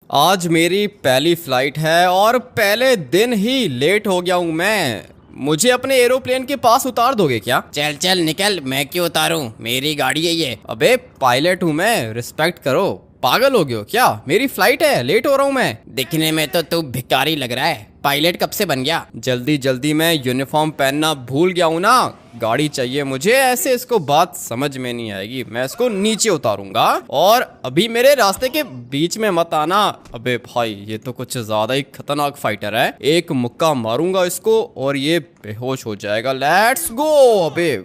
आज मेरी पहली फ्लाइट है और पहले दिन ही लेट हो गया हूँ मैं। मुझे अपने एरोप्लेन के पास उतार दोगे क्या? चल चल निकल, मैं क्यों उतारूं, मेरी गाड़ी है ये। अबे पायलट हूँ मैं, रिस्पेक्ट करो। पागल हो गए हो क्या? मेरी फ्लाइट है, लेट हो रहा हूँ मैं। दिखने में तो तू भिखारी लग रहा है, पायलट कब से बन गया? जल्दी जल्दी मैं यूनिफॉर्म पहनना भूल गया हूँ ना। गाड़ी चाहिए मुझे, ऐसे इसको बात समझ में नहीं आएगी। मैं इसको नीचे उतारूंगा और अभी मेरे रास्ते के बीच में मत आना। अबे भाई ये तो कुछ ज्यादा ही खतरनाक फाइटर है। एक मुक्का मारूंगा इसको और ये बेहोश हो जाएगा। Let's go. अबे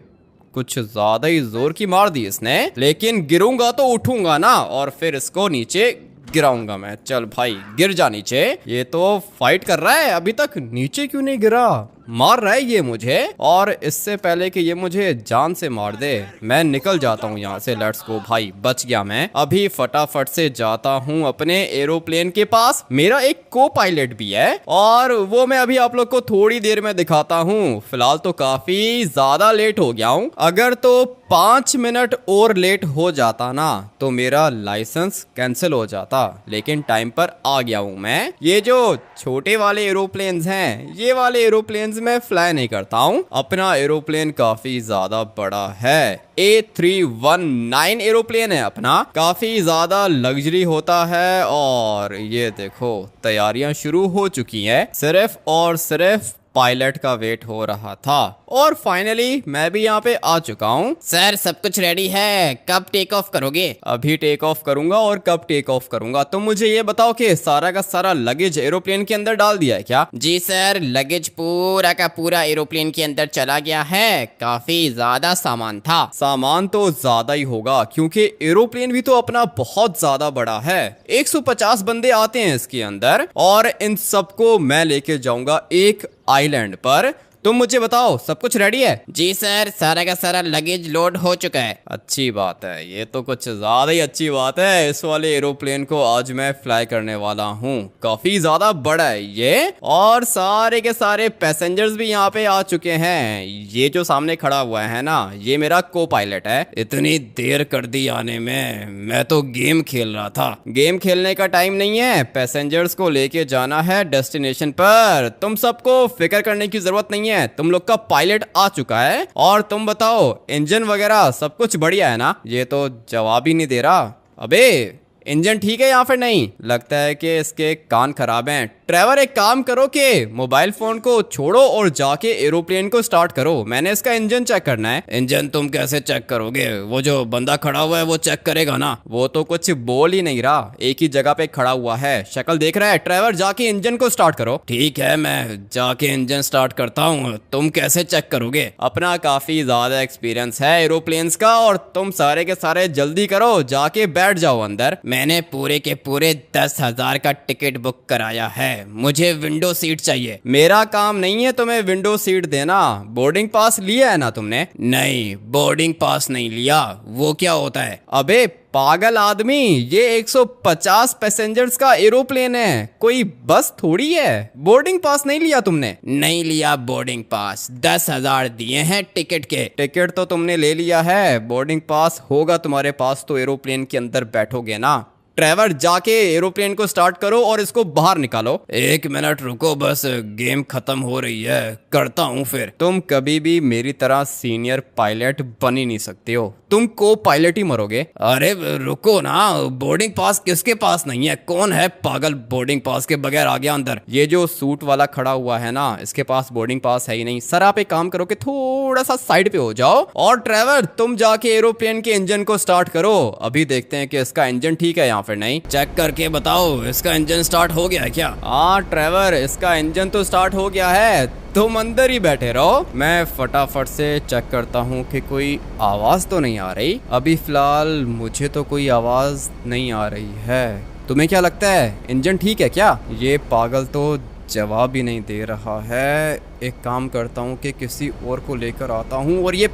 कुछ ज्यादा ही जोर की मार दी इसने, लेकिन गिरूंगा तो उठूंगा ना और फिर इसको नीचे गिराऊंगा मैं। चल भाई गिर जा नीचे। ये तो फाइट कर रहा है, अभी तक नीचे क्यों नहीं गिरा? मार रहा है ये मुझे, और इससे पहले कि ये मुझे जान से मार दे मैं निकल जाता हूँ यहाँ से। लेट्स गो भाई, बच गया मैं। अभी फटाफट से जाता हूँ अपने एरोप्लेन के पास। मेरा एक को पायलट भी है और वो मैं अभी आप लोग को थोड़ी देर में दिखाता हूँ। फिलहाल तो काफी ज्यादा लेट हो गया हूँ। अगर तो 5 मिनट और लेट हो जाता ना तो मेरा लाइसेंस कैंसिल हो जाता, लेकिन टाइम पर आ गया हूँ मैं। ये जो छोटे वाले एरोप्लेन्स हैं, ये वाले एरोप्लेन्स मैं फ्लाई नहीं करता हूँ। अपना एरोप्लेन काफी ज्यादा बड़ा है। A319 एरोप्लेन है अपना, काफी ज्यादा लग्जरी होता है। और ये देखो तैयारियां शुरू हो चुकी हैं, सिर्फ और सिर्फ पायलट का वेट हो रहा था और फाइनली मैं भी यहाँ पे आ चुका हूँ। सर सब कुछ रेडी है, कब टेक ऑफ करोगे? अभी टेक ऑफ करूंगा। और कब टेक ऑफ करूंगा तुम मुझे ये बताओ कि सारा का सारा लगेज एरोप्लेन के अंदर डाल दिया है क्या? जी सर, लगेज पूरा का पूरा एरोप्लेन के अंदर चला गया है। काफी ज्यादा सामान था। सामान तो ज्यादा ही होगा क्योंकि एरोप्लेन भी तो अपना बहुत ज्यादा बड़ा है। 150 बंदे आते हैं इसके अंदर और इन सबको मैं लेके जाऊंगा एक आइलैंड पर। तुम मुझे बताओ सब कुछ रेडी है? जी सर, सारा का सारा लगेज लोड हो चुका है। अच्छी बात है, ये तो कुछ ज्यादा ही अच्छी बात है। इस वाले एरोप्लेन को आज मैं फ्लाई करने वाला हूँ। काफी ज्यादा बड़ा है ये और सारे के सारे पैसेंजर्स भी यहाँ पे आ चुके हैं। ये जो सामने खड़ा हुआ है ना, ये मेरा को पायलट है। इतनी देर कर दी आने में, मैं तो गेम खेल रहा था। गेम खेलने का टाइम नहीं है, पैसेंजर्स को लेके जाना है डेस्टिनेशन पर। तुम सबको फिक्र करने की जरूरत नहीं है, तुम लोग का पायलट आ चुका है। और तुम बताओ इंजन वगैरह सब कुछ बढ़िया है ना? ये तो जवाब ही नहीं दे रहा। अबे इंजन ठीक है या फिर नहीं? लगता है कि इसके कान खराब हैं। ड्राइवर एक काम करो कि मोबाइल फोन को छोड़ो और जाके एरोप्लेन को स्टार्ट करो। मैंने इसका इंजन चेक करना है। इंजन तुम कैसे चेक करोगे? वो जो बंदा खड़ा हुआ है वो चेक करेगा ना। वो तो कुछ बोल ही नहीं रहा, एक ही जगह पे खड़ा हुआ है, शक्ल देख रहा है। ड्राइवर जाके इंजन को स्टार्ट करो। ठीक है, मैं जाके इंजन स्टार्ट करता हूँ। तुम कैसे चेक करोगे? अपना काफी ज्यादा एक्सपीरियंस है एरोप्लेन्स का और तुम सारे के सारे जल्दी करो, जाके बैठ जाओ अंदर। मैंने पूरे के पूरे 10,000 का टिकट बुक कराया है, मुझे विंडो सीट चाहिए। मेरा काम नहीं है तुम्हें विंडो सीट देना। बोर्डिंग पास लिया है ना तुमने? नहीं, बोर्डिंग पास नहीं लिया। वो क्या होता है? अबे पागल आदमी, ये 150 पैसेंजर्स का एरोप्लेन है, कोई बस थोड़ी है। बोर्डिंग पास नहीं लिया तुमने? नहीं लिया बोर्डिंग पास, 10,000 दिए हैं टिकट के। टिकट तो तुमने ले लिया है, बोर्डिंग पास होगा तुम्हारे पास तो एरोप्लेन के अंदर बैठोगे ना। ड्राइवर जाके एरोप्लेन को स्टार्ट करो और इसको बाहर निकालो। 1 मिनट रुको, बस गेम खत्म हो रही है, करता हूँ फिर। तुम कभी भी मेरी तरह सीनियर पायलट बन ही नहीं सकते हो, तुम को पायलट ही मरोगे। अरे रुको ना, बोर्डिंग पास किसके पास नहीं है? कौन है पागल बोर्डिंग पास के बगैर आ गया अंदर? ये जो सूट वाला खड़ा हुआ है ना, इसके पास बोर्डिंग पास है ही नहीं। सर आप एक काम करो कि थोड़ा सा साइड पे हो जाओ और ड्राइवर तुम जाके एरोप्लेन के इंजन को स्टार्ट करो। अभी देखते हैं कि इसका इंजन ठीक है या फिर नहीं। चेक करके बताओ, इसका इंजन स्टार्ट हो गया है क्या? हाँ ड्राइवर, इसका इंजन तो स्टार्ट हो गया है, तुम अंदर ही बैठे रहो। मैं फटाफट से चेक करता हूँ कि कोई आवाज तो नहीं आ रही। अभी फिलहाल मुझे तो कोई आवाज नहीं आ रही है। तुम्हें क्या लगता है इंजन ठीक है क्या? ये पागल तो जवाब ही नहीं दे रहा है। एक काम करता हूँ कि किसी और को लेकर आता हूँ। और ये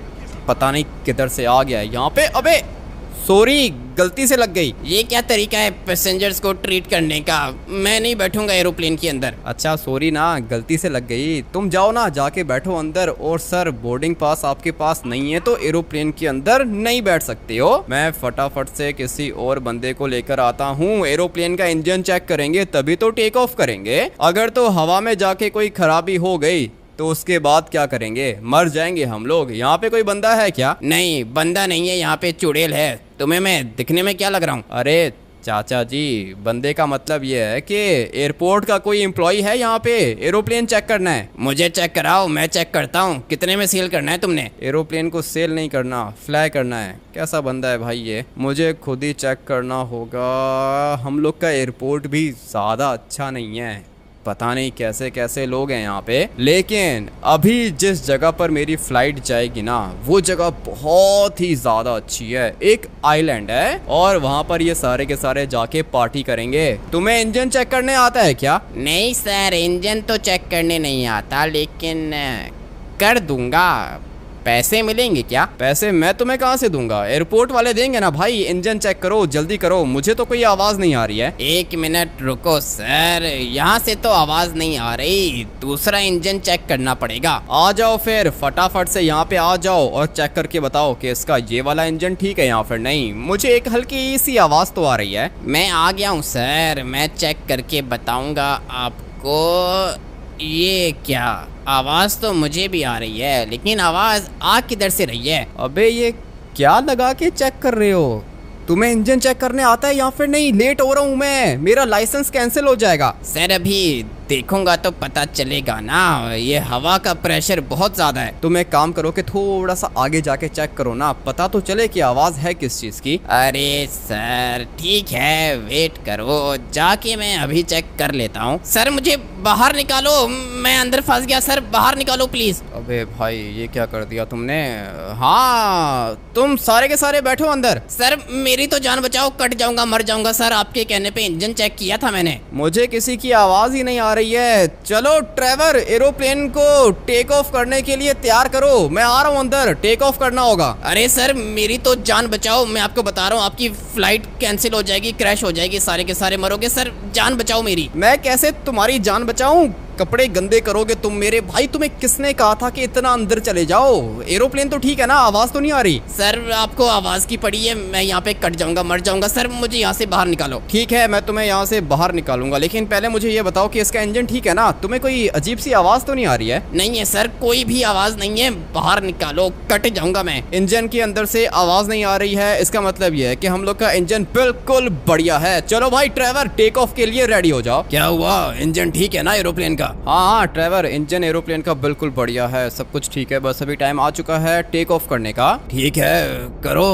पता नहीं किधर से आ गया है यहाँ पे। अबे सॉरी, गलती से लग गई। ये क्या तरीका है पैसेंजर्स को ट्रीट करने का? मैं नहीं बैठूंगा एरोप्लेन के अंदर। अच्छा सॉरी ना, गलती से लग गई। तुम जाओ ना, जाके बैठो अंदर। और सर, बोर्डिंग पास आपके पास नहीं है तो एरोप्लेन के अंदर नहीं बैठ सकते हो। मैं फटाफट से किसी और बंदे को लेकर आता हूँ। एरोप्लेन का इंजन चेक करेंगे तभी तो टेक ऑफ करेंगे। अगर तो हवा में जाके कोई खराबी हो गई तो उसके बाद क्या करेंगे? मर जाएंगे हम लोग। यहाँ पे कोई बंदा है क्या? नहीं, बंदा नहीं है, यहाँ पे चुड़ैल है। तुम्हें मैं दिखने में क्या लग रहा हूँ? अरे चाचा जी, बंदे का मतलब ये है कि एयरपोर्ट का कोई एम्प्लॉय है यहाँ पे, एरोप्लेन चेक करना है। मुझे चेक कराओ, मैं चेक करता हूँ। कितने में सेल करना है तुमने? एरोप्लेन को सेल नहीं करना, फ्लाई करना है। कैसा बंदा है भाई ये? मुझे खुद ही चेक करना होगा। हम लोग का एयरपोर्ट भी ज़्यादा अच्छा नहीं है, पता नहीं कैसे कैसे लोग हैं यहाँ पे। लेकिन अभी जिस जगह पर मेरी फ्लाइट जाएगी ना, वो जगह बहुत ही ज्यादा अच्छी है। एक आइलैंड है और वहाँ पर ये सारे के सारे जाके पार्टी करेंगे। तुम्हें इंजन चेक करने आता है क्या? नहीं सर, इंजन तो चेक करने नहीं आता, लेकिन कर दूंगा। पैसे मिलेंगे क्या? पैसे मैं तुम्हें कहाँ से दूंगा? एयरपोर्ट वाले देंगे ना भाई। इंजन चेक करो, जल्दी करो, मुझे तो कोई आवाज नहीं आ रही है। 1 मिनट रुको सर, यहाँ से तो आवाज नहीं आ रही, दूसरा इंजन चेक करना पड़ेगा। आ जाओ फिर, फटाफट से यहाँ पे आ जाओ और चेक करके बताओ कि इसका ये वाला इंजन ठीक है या फिर नहीं। मुझे एक हल्की सी आवाज तो आ रही है। मैं आ गया हूँ सर, मैं चेक करके बताऊंगा आपको। ये क्या आवाज तो मुझे भी आ रही है, लेकिन आवाज आ किधर से रही है? अबे ये क्या लगा के चेक कर रहे हो? तुम्हें इंजन चेक करने आता है या फिर नहीं? लेट हो रहा हूँ मैं, मेरा लाइसेंस कैंसिल हो जाएगा। सर अभी देखूंगा तो पता चलेगा ना, ये हवा का प्रेशर बहुत ज्यादा है। तुम एक काम करो कि थोड़ा सा आगे जाके चेक करो ना, पता तो चले कि आवाज है किस चीज की। अरे सर ठीक है, वेट करो, जाके मैं अभी चेक कर लेता हूँ। सर मुझे बाहर निकालो, मैं अंदर फंस गया। सर बाहर निकालो प्लीज। अबे भाई ये क्या कर दिया तुमने? हाँ, तुम सारे के सारे बैठो अंदर। सर मेरी तो जान बचाओ, कट जाऊंगा, मर जाऊंगा। सर आपके कहने पे इंजन चेक किया था मैंने। मुझे किसी की आवाज ही नहीं आ रही है। चलो ट्रेवर, एरोप्लेन को टेक ऑफ करने के लिए तैयार करो, मैं आ रहा हूँ अंदर, टेक ऑफ करना होगा। अरे सर मेरी तो जान बचाओ, मैं आपको बता रहा हूँ, आपकी फ्लाइट कैंसिल हो जाएगी, क्रैश हो जाएगी, सारे के सारे मरोगे। सर जान बचाओ मेरी। मैं कैसे तुम्हारी जान बचाऊं? कपड़े गंदे करोगे तुम मेरे। भाई तुम्हें किसने कहा था कि इतना अंदर चले जाओ? एरोप्लेन तो ठीक है ना, आवाज तो नहीं आ रही? सर आपको आवाज की पड़ी है, मैं यहाँ पे कट जाऊंगा, मर जाऊंगा। सर मुझे यहाँ से बाहर निकालो। ठीक है, मैं तुम्हें यहाँ से बाहर निकालूंगा, लेकिन पहले मुझे ये बताओ कि इसका इंजन ठीक है ना? तुम्हें कोई अजीब सी आवाज तो नहीं आ रही है? नहीं है सर, कोई भी आवाज नहीं है, बाहर निकालो, कट जाऊंगा मैं। इंजन के अंदर से आवाज नहीं आ रही है, इसका मतलब ये है कि हम लोग का इंजन बिल्कुल बढ़िया है। चलो भाई ड्राइवर, टेक ऑफ के लिए रेडी हो जाओ। क्या हुआ, इंजन ठीक है ना एरोप्लेन का? हाँ ड्राइवर, इंजन एरोप्लेन का बिल्कुल बढ़िया है, सब कुछ ठीक है। बस अभी टाइम आ चुका है टेक ऑफ करने का। ठीक है, करो।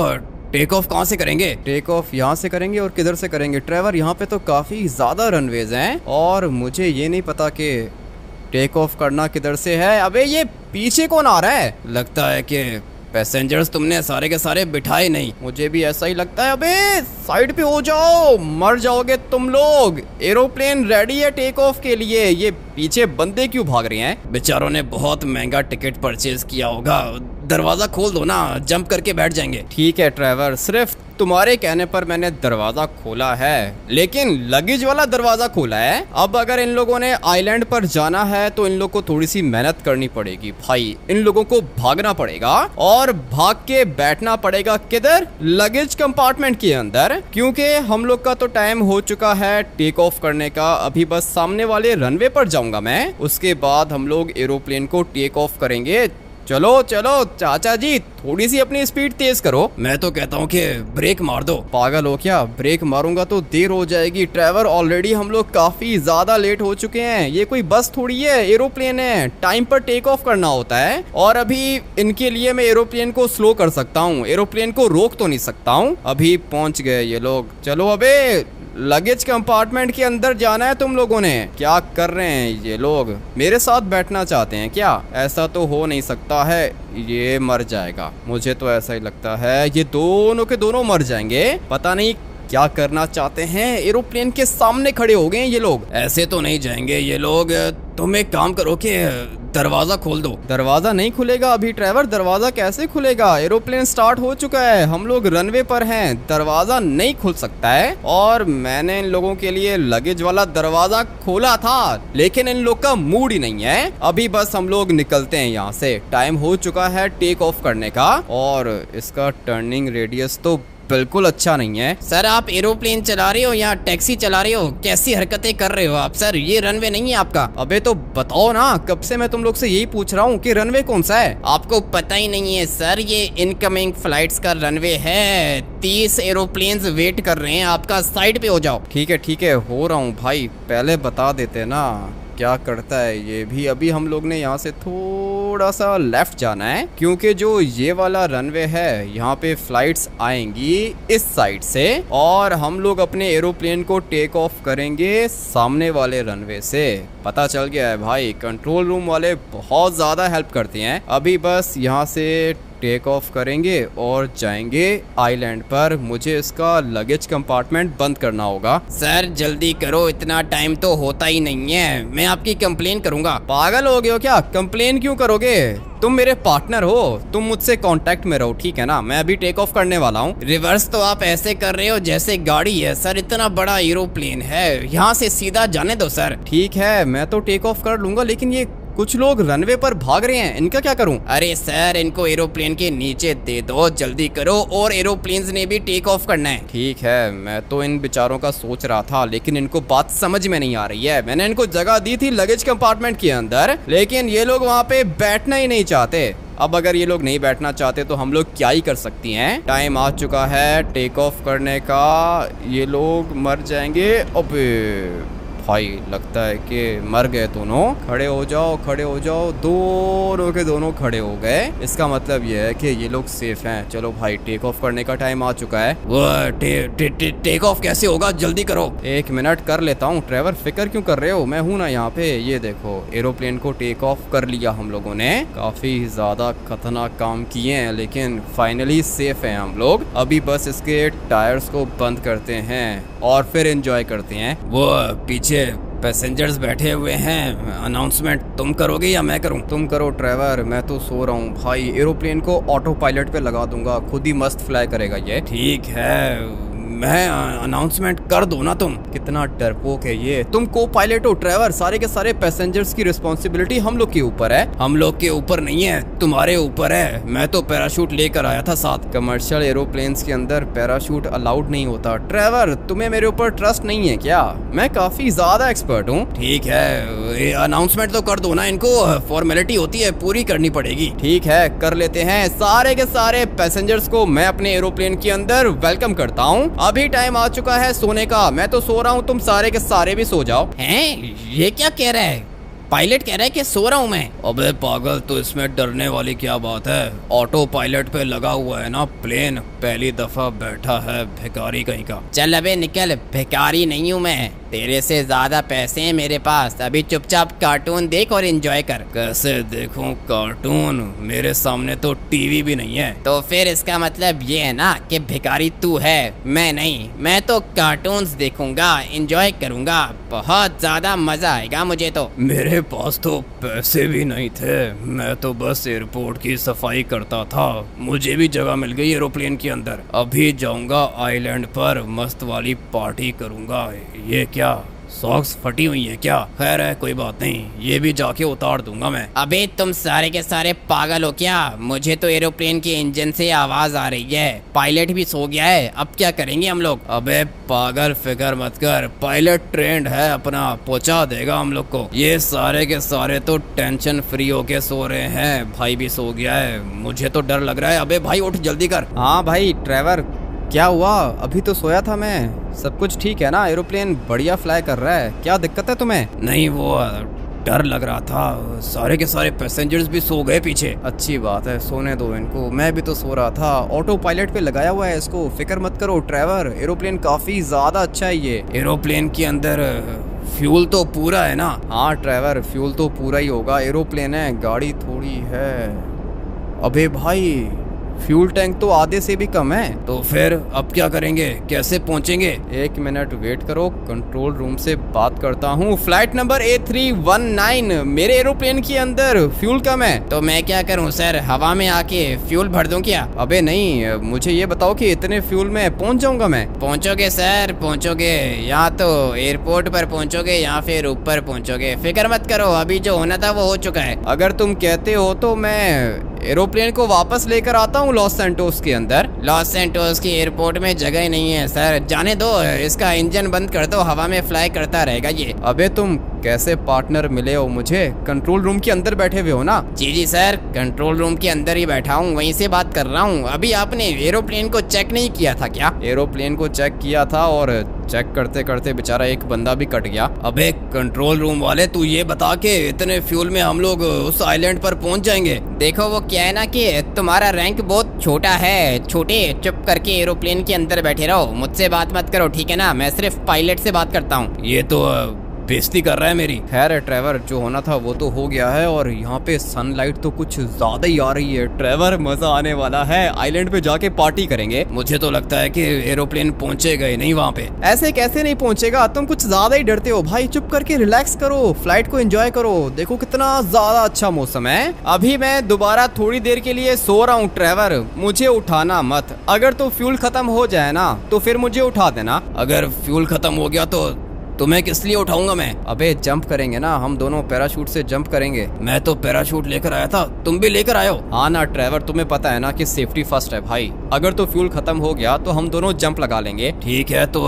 टेक ऑफ कहाँ से करेंगे? टेक ऑफ यहाँ से करेंगे। और किधर से करेंगे ड्राइवर? यहाँ पे तो काफी ज्यादा रनवेज हैं और मुझे ये नहीं पता कि टेक ऑफ करना किधर से है। अबे ये पीछे कौन आ रहा है? लगता है कि पैसेंजर्स तुमने सारे के सारे बिठाए नहीं। मुझे भी ऐसा ही लगता है। अबे साइड पे हो जाओ, मर जाओगे तुम लोग। एरोप्लेन रेडी है टेक ऑफ के लिए। ये पीछे बंदे क्यों भाग रहे हैं? बेचारों ने बहुत महंगा टिकट परचेज किया होगा। दरवाजा खोल दो ना, जंप करके बैठ जाएंगे। ठीक है ड्राइवर, सिर्फ तुम्हारे कहने पर मैंने दरवाजा खोला है, लेकिन लगेज वाला दरवाजा खोला है। अब अगर इन लोगों ने आइलैंड पर जाना है तो इन लोगों को थोड़ी सी मेहनत करनी पड़ेगी भाई। इन लोगों को भागना पड़ेगा और भाग के बैठना पड़ेगा किधर? लगेज कंपार्टमेंट के अंदर, क्योंकि हम लोग का तो टाइम हो चुका है टेक ऑफ करने का। अभी बस सामने वाले रनवे पर जाऊंगा मैं, उसके बाद हम लोग एरोप्लेन को टेक ऑफ करेंगे। चलो चलो चाचा जी, थोड़ी सी अपनी स्पीड तेज करो। मैं तो कहता हूँ कि ब्रेक मार दो। पागल हो क्या? ब्रेक मारूंगा तो देर हो जाएगी ड्राइवर। ऑलरेडी हम लोग काफी ज्यादा लेट हो चुके हैं। ये कोई बस थोड़ी है, एरोप्लेन है, टाइम पर टेक ऑफ करना होता है। और अभी इनके लिए मैं एरोप्लेन को स्लो कर सकता हूँ, एरोप्लेन को रोक तो नहीं सकता हूँ। अभी पहुंच गए ये लोग। चलो अबे, लगेज कंपार्टमेंट के अंदर जाना है तुम लोगों ने। क्या कर रहे हैं ये लोग? मेरे साथ बैठना चाहते हैं क्या? ऐसा तो हो नहीं सकता है, ये मर जाएगा। मुझे तो ऐसा ही लगता है, ये दोनों के दोनों मर जाएंगे। पता नहीं क्या करना चाहते हैं? एरोप्लेन के सामने खड़े हो गए हैं ये लोग। ऐसे तो नहीं जाएंगे ये लोग। तुम एक काम करो कि दरवाजा खोल दो। दरवाजा नहीं खुलेगा अभी ट्रेवर, दरवाजा कैसे खुलेगा? एरोप्लेन स्टार्ट हो चुका है, हम लोग रनवे पर हैं, दरवाजा नहीं खुल सकता है। और मैंने इन लोगों के लिए लगेज वाला दरवाजा खोला था, लेकिन इन लोग का मूड ही नहीं है। अभी बस हम लोग निकलते हैं यहाँ से, टाइम हो चुका है टेक ऑफ करने का। और इसका टर्निंग रेडियस तो बिल्कुल अच्छा नहीं है। सर आप एरोप्लेन चला रहे हो या टैक्सी चला रहे हो? कैसी हरकतें कर रहे हो आप? सर ये रनवे नहीं है आपका। अबे तो बताओ ना, कब से मैं तुम लोग से यही पूछ रहा हूँ कि रनवे कौन सा है। आपको पता ही नहीं है सर, ये इनकमिंग फ्लाइट्स का रनवे है। 30 एरोप्लेन्स वेट कर रहे हैं आपका, साइड पे हो जाओ। ठीक है हो रहा हूँ भाई, पहले बता देते ना क्या करता है ये भी। अभी हम लोग ने यहाँ से थोड़ा सा लेफ्ट जाना है, क्योंकि जो ये वाला रनवे है यहाँ पे फ्लाइट्स आएंगी इस साइड से, और हम लोग अपने एरोप्लेन को टेक ऑफ करेंगे सामने वाले रनवे से। पता चल गया है भाई, कंट्रोल रूम वाले बहुत ज़्यादा हेल्प करते हैं। अभी बस यहाँ से टेक ऑफ करेंगे और जाएंगे आइलैंड पर। मुझे इसका लगेज कंपार्टमेंट बंद करना होगा। सर जल्दी करो, इतना टाइम तो होता ही नहीं है। मैं आपकी कंप्लेन करूंगा। पागल हो गए हो क्या? कंप्लेन क्यों करोगे? तुम मेरे पार्टनर हो, तुम मुझसे कांटेक्ट में रहो, ठीक है ना? मैं अभी टेक ऑफ करने वाला हूँ। रिवर्स तो आप ऐसे कर रहे हो जैसे गाड़ी है। सर इतना बड़ा एरोप्लेन है, यहाँ से सीधा जाने दो सर। ठीक है मैं तो टेक ऑफ कर लूंगा, लेकिन ये कुछ लोग रनवे पर भाग रहे हैं, इनका क्या करूं? अरे सर इनको एरोप्लेन के नीचे दे दो, जल्दी करो, और एरोप्लेन्स ने भी टेक ऑफ करना है। ठीक है, मैं तो इन बेचारों का सोच रहा था, लेकिन इनको बात समझ में नहीं आ रही है। मैंने इनको जगह दी थी लगेज कंपार्टमेंट के अंदर, लेकिन ये लोग वहाँ पे बैठना ही नहीं चाहते। अब अगर ये लोग नहीं बैठना चाहते तो हम लोग क्या ही कर सकती हैं। टाइम आ चुका है टेक ऑफ करने का। ये लोग मर जाएंगे। अबे भाई लगता है कि मर गए दोनों। खड़े हो जाओ, खड़े हो जाओ, दोनों के दोनों खड़े हो गए। इसका मतलब ये है कि ये लोग सेफ हैं। चलो भाई टेक ऑफ करने का टाइम आ चुका है। वो टेक ऑफ कैसे होगा? जल्दी करो। 1 मिनट कर लेता हूँ। ट्रेवर फिक्र क्यों कर रहे हो, मैं हूँ ना यहाँ पे। ये देखो एरोप्लेन को टेक ऑफ कर लिया हम लोगों ने। काफी ज्यादा खतरनाक काम किए हैं, लेकिन फाइनली सेफ हैं हम लोग। अभी बस इसके टायर्स को बंद करते हैं और फिर एंजॉय करते हैं। वो पीछे पैसेंजर्स बैठे हुए हैं, अनाउंसमेंट तुम करोगे या मैं करूं? तुम करो ट्रेवर, मैं तो सो रहा हूँ भाई। एरोप्लेन को ऑटो पायलट पे लगा दूंगा, खुद ही मस्त फ्लाई करेगा ये। ठीक है, मैं अनाउंसमेंट कर दो ना। तुम कितना डरपोक है ये। तुम को पायलट हो ट्रेवर, सारे के सारे पैसेंजर्स की रिस्पॉन्सिबिलिटी हम लोग के ऊपर है। हम लोग के ऊपर नहीं है, तुम्हारे ऊपर है। मैं तो पैराशूट लेकर आया था साथ। कमर्शियल एरोप्लेन्स के अंदर पैराशूट अलाउड नहीं होता। ट्रेवर तुम्हें मेरे ऊपर ट्रस्ट नहीं है क्या? मैं काफी ज्यादा एक्सपर्ट हूँ। ठीक है, अनाउंसमेंट तो कर दो ना, इनको फॉर्मेलिटी होती है, पूरी करनी पड़ेगी। ठीक है कर लेते हैं। सारे के सारे पैसेंजर्स को मैं अपने एरोप्लेन के अंदर वेलकम करता हूँ। अभी टाइम आ चुका है सोने का। मैं तो सो रहा हूँ, तुम सारे के सारे भी सो जाओ। हैं? ये क्या कह रहा है? पायलट कह रहा है कि सो रहा हूँ मैं। अबे पागल, तो इसमें डरने वाली क्या बात है? ऑटो पायलट पे लगा हुआ है ना प्लेन, पहली दफा बैठा है भिखारी कहीं का। चल अबे निकल, भिखारी नहीं हूँ मैं, तेरे से ज्यादा पैसे हैं मेरे पास। अभी चुपचाप कार्टून देख और एंजॉय कर। कैसे देखूं कार्टून? मेरे सामने तो टीवी भी नहीं है। तो फिर इसका मतलब ये है ना कि भिखारी तू है, मैं नहीं। मैं तो कार्टून्स देखूंगा, एंजॉय करूंगा, बहुत ज्यादा मजा आएगा मुझे तो। मेरे पास तो पैसे भी नहीं थे, मैं तो बस एयरपोर्ट की सफाई करता था। मुझे भी जगह मिल गई एरोप्लेन के अंदर। अभी जाऊंगा आइलैंड पर, मस्त वाली पार्टी करूंगा। ये क्या सॉक्स फटी हुई है क्या? खैर है, कोई बात नहीं, ये भी जाके उतार दूंगा मैं। अबे तुम सारे के सारे पागल हो क्या? मुझे तो एरोप्लेन के इंजन से आवाज आ रही है। पायलट भी सो गया है, अब क्या करेंगे हम लोग? अबे पागल फिकर मत कर, पायलट ट्रेंड है अपना, पहुंचा देगा हम लोग को। ये सारे के सारे तो टेंशन फ्री होके सो रहे हैं। भाई भी सो गया है, मुझे तो डर लग रहा है। अबे भाई उठ जल्दी कर। हाँ भाई ट्रेवर, क्या हुआ? अभी तो सोया था मैं। सब कुछ ठीक है ना? एरोप्लेन बढ़िया फ्लाई कर रहा है, क्या दिक्कत है तुम्हें? नहीं, वो डर लग रहा था, सारे के सारे पैसेंजर्स भी सो गए पीछे। अच्छी बात है, सोने दो इनको, मैं भी तो सो रहा था। ऑटो पायलट पे लगाया हुआ है इसको, फिक्र मत करो ट्रेवर, एरोप्लेन काफी ज्यादा अच्छा है ये। एरोप्लेन के अंदर फ्यूल तो पूरा है ना? हाँ ट्रेवर, फ्यूल तो पूरा ही होगा, एरोप्लेन है, गाड़ी थोड़ी है। अबे भाई फ्यूल टैंक तो आधे से भी कम है। तो फिर अब क्या करेंगे, कैसे पहुंचेंगे? 1 मिनट वेट करो, कंट्रोल रूम से बात करता हूँ। फ्लाइट नंबर A319, मेरे एरोप्लेन के अंदर फ्यूल कम है। तो मैं क्या करूं सर, हवा में आके फ्यूल भर दूं क्या? अबे नहीं, मुझे ये बताओ कि इतने फ्यूल में पहुंच जाऊंगा मैं? पहुंचोगे सर, पहुंचोगे। यहाँ तो एयरपोर्ट पर पहुंचोगे या फिर ऊपर पहुंचोगे, फिक्र मत करो, अभी जो होना था वो हो चुका है। अगर तुम कहते हो तो मैं एरोप्लेन को वापस लेकर आता हूँ लॉस सैंटोस के अंदर। लॉस सैंटोस की एयरपोर्ट में जगह ही नहीं है सर, जाने दो, इसका इंजन बंद कर दो, हवा में फ्लाई करता रहेगा ये। अबे तुम कैसे पार्टनर मिले हो मुझे? कंट्रोल रूम के अंदर बैठे हुए हो ना? जी सर, कंट्रोल रूम के अंदर ही बैठा हूँ, वहीं से बात कर रहा हूँ। अभी आपने एरोप्लेन को चेक नहीं किया था क्या? एरोप्लेन को चेक किया था और चेक करते करते बेचारा एक बंदा भी कट गया। अबे कंट्रोल रूम वाले, तू ये बता के इतने फ्यूल में हम लोग उस आइलैंड पर पहुंच जाएंगे? देखो वो क्या है ना कि तुम्हारा रैंक बहुत छोटा है, छोटे, चुप करके एरोप्लेन के अंदर बैठे रहो, मुझसे बात मत करो, ठीक है ना? मैं सिर्फ पायलट से बात करता हूँ। ये तो बेइज्जती कर रहा है मेरी। खैर है ट्रेवर, जो होना था वो तो हो गया है और यहाँ पे सनलाइट तो कुछ ज्यादा ही आ रही है। ट्रेवर, मजा आने वाला है, आइलैंड पे जाके पार्टी करेंगे। मुझे तो लगता है कि एरोप्लेन पहुंचेगा ही नहीं वहाँ पे। ऐसे कैसे नहीं पहुंचेगा, तुम कुछ ज्यादा ही डरते हो भाई। चुप करके रिलैक्स करो, फ्लाइट को एंजॉय करो, देखो कितना ज्यादा अच्छा मौसम है। अभी मैं दोबारा थोड़ी देर के लिए सो रहा हूँ ट्रेवर, मुझे उठाना मत। अगर तो फ्यूल खत्म हो जाए ना तो फिर मुझे उठा देना। अगर फ्यूल खत्म हो गया तो तुम्हें किस लिए उठाऊंगा मैं? अबे जंप करेंगे ना हम दोनों, पैराशूट से जंप करेंगे। मैं तो पैराशूट लेकर आया था, तुम भी लेकर आए हो? हाँ ना ट्रेवर, तुम्हें पता है ना कि सेफ्टी फर्स्ट है भाई। अगर तो फ्यूल खत्म हो गया तो हम दोनों जंप लगा लेंगे। ठीक है, तो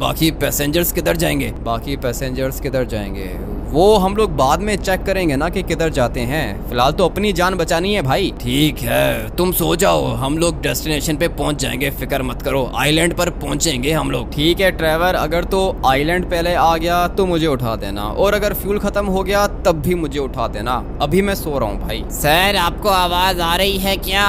बाकी पैसेंजर्स किधर जाएंगे? बाकी पैसेंजर्स किधर जाएंगे वो हम लोग बाद में चेक करेंगे ना कि किधर जाते हैं। फिलहाल तो अपनी जान बचानी है भाई। ठीक है, तुम सो जाओ, हम लोग डेस्टिनेशन पे पहुंच जाएंगे, फिक्र मत करो, आइलैंड पर पहुंचेंगे हम लोग। ठीक है ट्रेवर, अगर तो आइलैंड पहले आ गया तो मुझे उठा देना, और अगर फ्यूल खत्म हो गया तब भी मुझे उठा देना। अभी मैं सो रहा हूँ भाई। सर आपको आवाज आ रही है क्या?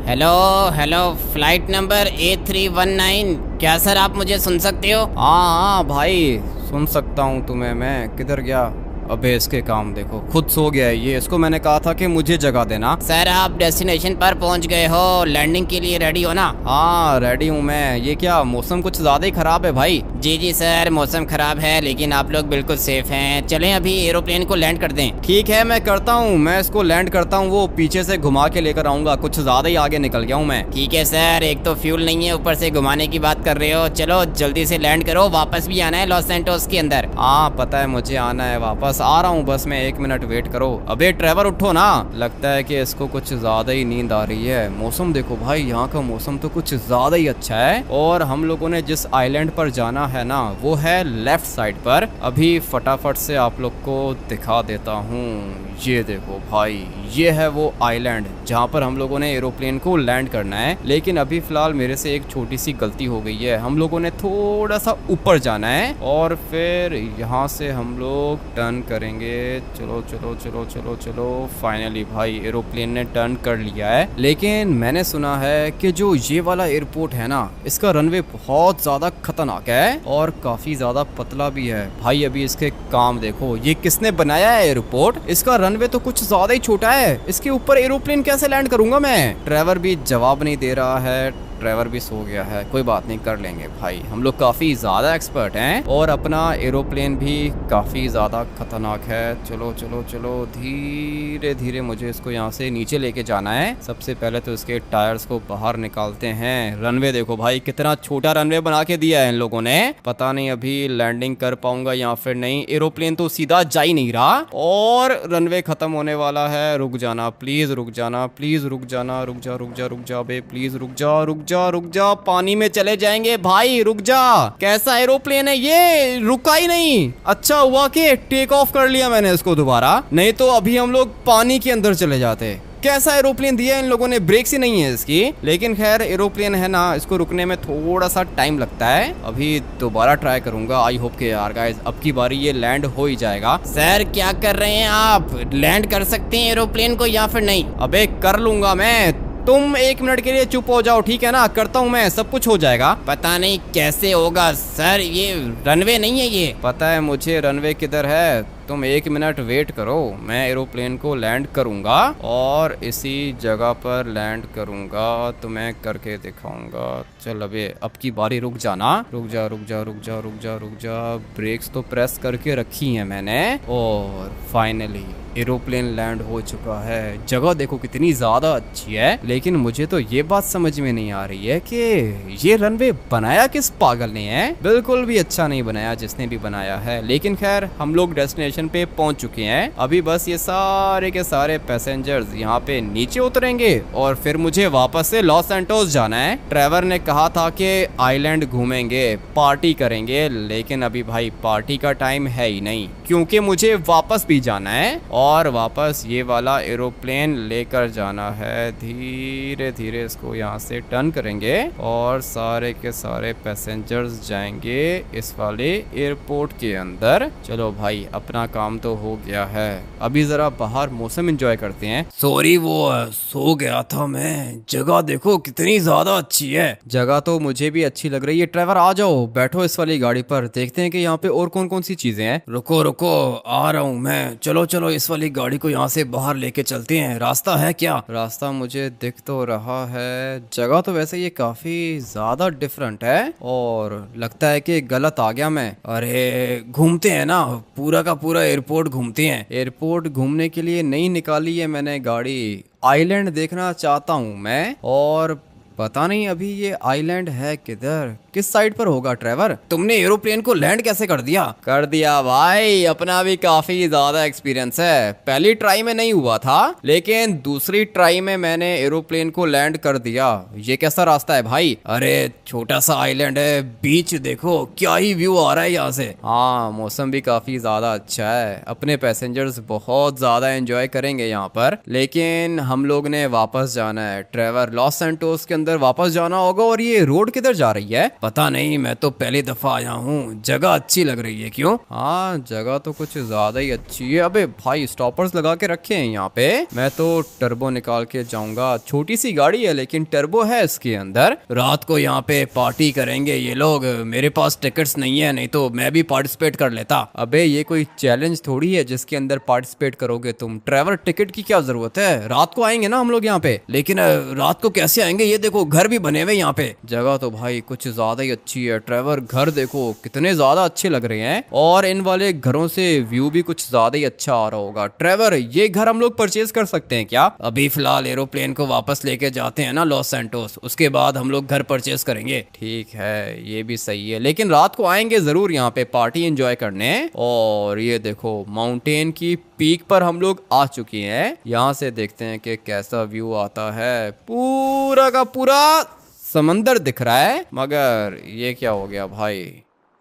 Hello hello, flight number A319, क्या सर आप मुझे सुन सकते हो? हाँ भाई सुन सकता हूँ तुम्हें मैं। किधर गया? अबे इसके काम देखो, खुद सो गया है ये। इसको मैंने कहा था कि मुझे जगा देना। सर आप डेस्टिनेशन पर पहुंच गए हो, लैंडिंग के लिए रेडी हो ना? हाँ रेडी हूँ मैं। ये क्या मौसम कुछ ज्यादा ही खराब है भाई? जी सर, मौसम खराब है लेकिन आप लोग बिल्कुल सेफ हैं। चलें अभी एरोप्लेन को लैंड कर दें। ठीक है मैं करता हूँ, मैं इसको लैंड करता हूँ। वो पीछे से घुमा के लेकर आऊंगा, कुछ ज्यादा ही आगे निकल गया हूँ मैं। ठीक है सर, एक तो फ्यूल नहीं है, ऊपर से घुमाने की बात कर रहे हो। चलो जल्दी से लैंड करो, वापस भी आना है लॉस सैंटोस के अंदर। हाँ पता है मुझे आना है वापस, आ रहा हूँ बस मैं 1 मिनट वेट करो। अबे ड्राइवर उठो ना, लगता है कि इसको कुछ ज्यादा ही नींद आ रही है। मौसम देखो भाई, यहाँ का मौसम तो कुछ ज्यादा ही अच्छा है। और हम लोगों ने जिस आइलैंड पर जाना है ना वो है लेफ्ट साइड पर। अभी फटाफट से आप लोग को दिखा देता हूँ। ये देखो भाई, ये है वो आइलैंड जहाँ पर हम लोगों ने एरोप्लेन को लैंड करना है। लेकिन अभी फिलहाल मेरे से एक छोटी सी गलती हो गई है। हम लोगों ने थोड़ा सा ऊपर जाना है और फिर यहाँ से हम लोग टर्न करेंगे। चलो चलो चलो चलो चलो, फाइनली भाई एरोप्लेन ने टर्न कर लिया है। लेकिन मैंने सुना है कि जो ये वाला एयरपोर्ट है ना, इसका रनवे बहुत ज्यादा खतरनाक है और काफी ज्यादा पतला भी है भाई। अभी इसके काम देखो, ये किसने बनाया है एयरपोर्ट? इसका रनवे तो कुछ ज्यादा ही छोटा है, इसके ऊपर एरोप्लेन कैसे लैंड करूंगा मैं? ड्राइवर भी जवाब नहीं दे रहा है, ड्राइवर भी सो गया है। कोई बात नहीं, कर लेंगे भाई, हम लोग काफी ज्यादा एक्सपर्ट हैं और अपना एरोप्लेन भी काफी ज्यादा खतरनाक है। चलो चलो चलो, धीरे धीरे मुझे इसको यहाँ से नीचे लेके जाना है। सबसे पहले तो इसके टायर्स को बाहर निकालते हैं। रनवे देखो भाई, कितना छोटा रनवे बना के दिया है इन लोगों ने। पता नहीं अभी लैंडिंग कर पाऊंगा या फिर नहीं। एरोप्लेन तो सीधा जा ही नहीं रहा और रनवे खत्म होने वाला है। रुक जाना प्लीज, रुक जाना प्लीज, रुक जाना, रुक जा रुक जा रुक जा बे, प्लीज रुक जा रुक जा रुक जा, पानी में चले जाएंगे भाई, रुक जा। कैसा एरोप्लेन है ये, रुका ही नहीं। अच्छा हुआ कि टेक ऑफ कर लिया मैंने इसको दोबारा, नहीं तो अभी हम लोग पानी के अंदर चले जाते। कैसा एरोप्लेन दिया इन लोगों ने, ब्रेक्स ही नहीं है इसकी। लेकिन खैर एरोप्लेन है ना, इसको रुकने में थोड़ा सा टाइम लगता है। अभी दोबारा ट्राई करूंगा। आई होप के यार गाइस अब की बारी ये लैंड हो ही जाएगा। सर क्या कर रहे हैं आप, लैंड कर सकते हैं एरोप्लेन को या फिर नहीं? अबे कर लूंगा मैं, तुम 1 मिनट के लिए चुप हो जाओ ठीक है ना, करता हूँ मैं, सब कुछ हो जाएगा। पता नहीं कैसे होगा सर, ये रनवे नहीं है ये। पता है मुझे रनवे किधर है, तुम 1 मिनट वेट करो, मैं एरोप्लेन को लैंड करूंगा और इसी जगह पर लैंड करूंगा, तुम्हें करके दिखाऊंगा। चल अबे अब की बारी, रुक जाना, रुक जा रुक जा रुक जा रुक जा रुक जा। ब्रेक्स तो प्रेस करके रखी हैं मैंने और फाइनली एरोप्लेन लैंड हो चुका है। जगह देखो कितनी ज्यादा अच्छी है, लेकिन मुझे तो ये बात समझ में नहीं आ रही है कि ये रनवे बनाया किस पागल ने है। बिल्कुल भी अच्छा नहीं बनाया जिसने भी बनाया है, लेकिन खैर हम लोग डेस्टिनेशन पे पहुंच चुके हैं। अभी बस ये सारे के सारे पैसेंजर्स यहाँ पे नीचे उतरेंगे और फिर मुझे वापस से लॉस सैंटोस जाना है। ट्रेवर ने कहा था कि आइलैंड घूमेंगे, पार्टी करेंगे, लेकिन अभी भाई पार्टी का टाइम है ही नहीं, क्योंकि मुझे वापस भी जाना है और वापस ये वाला एरोप्लेन लेकर जाना है। धीरे धीरे इसको यहाँ से टर्न करेंगे और सारे के सारे पैसेंजर्स जाएंगे इस वाले एयरपोर्ट के अंदर। चलो भाई अपना काम तो हो गया है, अभी जरा बाहर मौसम एंजॉय करते हैं। सॉरी वो सो गया था मैं। जगह देखो कितनी ज्यादा अच्छी है। जगह तो मुझे भी अच्छी लग रही है। ट्रेवर आ जाओ, बैठो इस वाली गाड़ी पर, देखते हैं कि यहाँ पे और कौन कौन सी चीजें हैं। रुको रुको आ रहा हूँ मैं। चलो चलो इस वाली गाड़ी को यहाँ से बाहर लेके चलते हैं। रास्ता है क्या? रास्ता मुझे दिख तो रहा है। जगह तो वैसे ये काफी ज्यादा डिफरेंट है और लगता है कि गलत आ गया मैं। अरे घूमते हैं ना, पूरा का पूरा एयरपोर्ट घूमते हैं। एयरपोर्ट घूमने के लिए नहीं निकाली है मैंने गाड़ी, आइलैंड देखना चाहता हूँ मैं। और पता नहीं अभी ये आइलैंड है किधर, किस साइड पर होगा। ट्रेवर तुमने एरोप्लेन को लैंड कैसे कर दिया? कर दिया भाई, अपना भी काफी ज्यादा एक्सपीरियंस है। पहली ट्राई में नहीं हुआ था, लेकिन दूसरी ट्राई में मैंने एरोप्लेन को लैंड कर दिया। ये कैसा रास्ता है भाई? अरे छोटा सा आइलैंड है, बीच देखो क्या ही व्यू आ रहा है यहाँ से। हाँ मौसम भी काफी ज्यादा अच्छा है, अपने पैसेंजर्स बहुत ज्यादा एंजॉय करेंगे यहाँ पर। लेकिन हम लोग ने वापस जाना है ट्रेवर, लॉस सैंटोस के अंदर वापस जाना होगा। और ये रोड किधर जा रही है? पता नहीं, मैं तो पहली दफा आया हूँ। जगह अच्छी लग रही है। क्यों? हाँ जगह तो कुछ ज्यादा ही अच्छी है। अबे भाई स्टॉपर्स लगा के रखे हैं यहाँ पे। मैं तो टर्बो निकाल के जाऊंगा। छोटी सी गाड़ी है लेकिन टर्बो है इसके अंदर। रात को यहाँ पे पार्टी करेंगे ये लोग। मेरे पास टिकट्स नहीं है, नहीं तो मैं भी पार्टिसिपेट कर लेता। अबे ये कोई चैलेंज थोड़ी है जिसके अंदर पार्टिसिपेट करोगे तुम। ट्रेवर टिकट की क्या जरूरत है, रात को आएंगे ना हम लोग यहाँ पे। लेकिन रात को कैसे आएंगे? ये देखो घर भी बने हुए यहाँ पे। जगह तो भाई कुछ ज्यादा ही अच्छी है ट्रेवर, घर देखो कितने ज्यादा अच्छे लग रहे हैं। और इन वाले घरों से व्यू भी कुछ ज्यादा ही अच्छा आ रहा होगा। ट्रेवर ये घर हम लोग परचेज कर सकते हैं क्या? अभी फिलहाल एरोप्लेन को वापस लेके जाते हैं ना लॉस सैंटोस, उसके बाद हम लोग घर परचेज करेंगे। ठीक है ये भी सही है, लेकिन रात को आएंगे जरूर यहाँ पे पार्टी एंजॉय करने। और ये देखो माउंटेन की पीक पर हम लोग आ चुके हैं। यहाँ से देखते हैं कि कैसा व्यू आता है। पूरा का पूरा समंदर दिख रहा है, मगर ये क्या हो गया भाई,